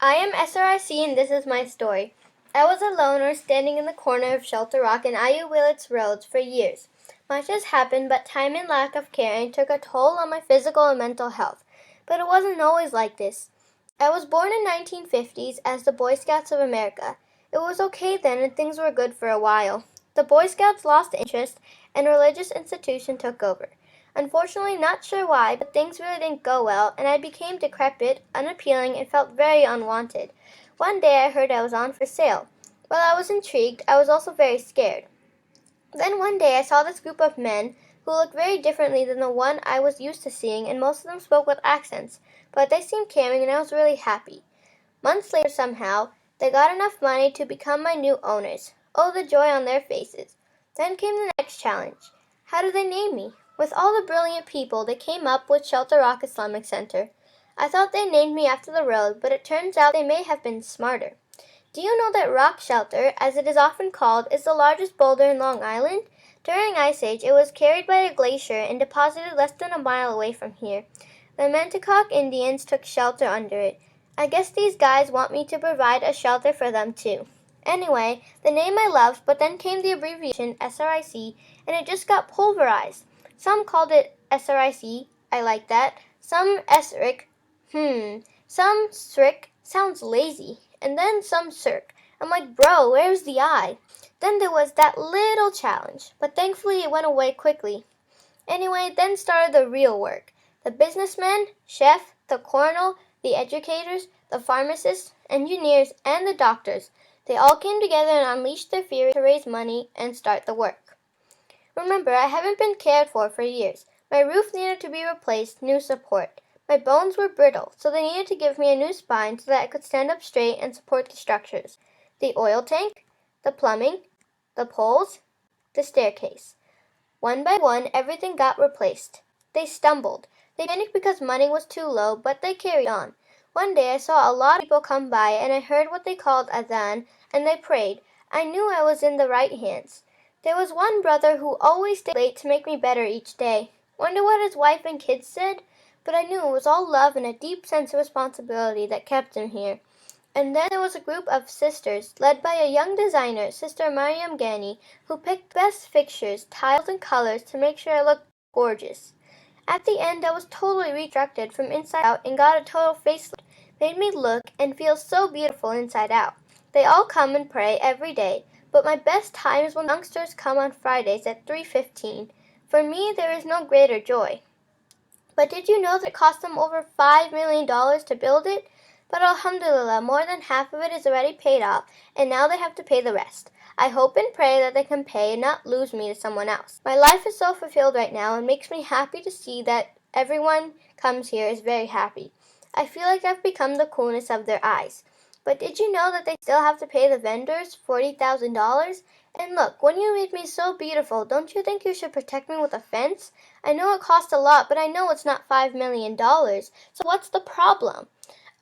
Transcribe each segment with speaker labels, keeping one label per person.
Speaker 1: I am SRIC and this is my story. I was a loner standing in the corner of Shelter Rock and IU Willits Roads for years. Much has happened, but time and lack of caring took a toll on my physical and mental health. But it wasn't always like this. I was born in 1950s as the Boy Scouts of America. It was okay then and things were good for a while. The Boy Scouts lost interest and a religious institution took over. Unfortunately, not sure why, but things really didn't go well, and I became decrepit, unappealing, and felt very unwanted. One day I heard I was on for sale. While I was intrigued, I was also very scared. Then one day I saw this group of men who looked very differently than the one I was used to seeing, and most of them spoke with accents, but they seemed caring and I was really happy. Months later somehow, they got enough money to become my new owners. Oh, the joy on their faces. Then came the next challenge. How do they name me? With all the brilliant people, they came up with Shelter Rock Islamic Center. I thought they named me after the road, but it turns out they may have been smarter. Do you know that Rock Shelter, as it is often called, is the largest boulder in Long Island? During Ice Age, it was carried by a glacier and deposited less than a mile away from here. The Menticock Indians took shelter under it. I guess these guys want me to provide a shelter for them too. Anyway, the name I loved, but then came the abbreviation SRIC, and it just got pulverized. Some called it SRIC, I like that. Some SRIC, some SRIC, sounds lazy. And then some CIRC. I'm like, bro, where's the I? Then there was that little challenge, but thankfully it went away quickly. Anyway, then started the real work. The businessmen, chef, the colonel, the educators, the pharmacists, engineers, and the doctors. They all came together and unleashed their fury to raise money and start the work. Remember, I haven't been cared for years. My roof needed to be replaced, new support. My bones were brittle, so they needed to give me a new spine so that I could stand up straight and support the structures. The oil tank, the plumbing, the poles, the staircase. One by one, everything got replaced. They stumbled. They panicked because money was too low, but they carried on. One day I saw a lot of people come by and I heard what they called adhan, and they prayed. I knew I was in the right hands. There was one brother who always stayed late to make me better each day. Wonder what his wife and kids said? But I knew it was all love and a deep sense of responsibility that kept him here. And then there was a group of sisters, led by a young designer, Sister Mariam Ghani, who picked best fixtures, tiles, and colors to make sure I looked gorgeous. At the end, I was totally reconstructed from inside out and got a total facelift. Made me look and feel so beautiful inside out. They all come and pray every day, but my best time is when youngsters come on Fridays at 3:15. For me, there is no greater joy. But did you know that it cost them over $5 million to build it? But alhamdulillah, more than half of it is already paid off, and now they have to pay the rest. I hope and pray that they can pay and not lose me to someone else. My life is so fulfilled right now and makes me happy to see that everyone comes here is very happy. I feel like I've become the coolness of their eyes. But did you know that they still have to pay the vendors $40,000? And look, when you made me so beautiful, don't you think you should protect me with a fence? I know it costs a lot, but I know it's not $5 million. So what's the problem?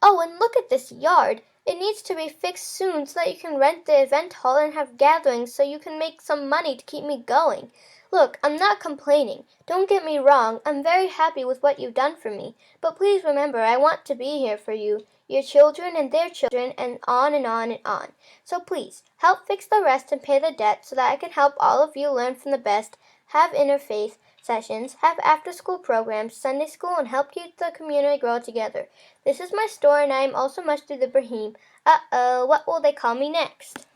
Speaker 1: Oh, and look at this yard. It needs to be fixed soon so that you can rent the event hall and have gatherings so you can make some money to keep me going. Look, I'm not complaining. Don't get me wrong. I'm very happy with what you've done for me. But please remember, I want to be here for you, your children and their children, and on and on and on. So please, help fix the rest and pay the debt so that I can help all of you learn from the best, have interfaith sessions, have after-school programs, Sunday school, and help keep the community grow together. This is my story, and I am also Masjid Ibrahim. Uh-oh, what will they call me next?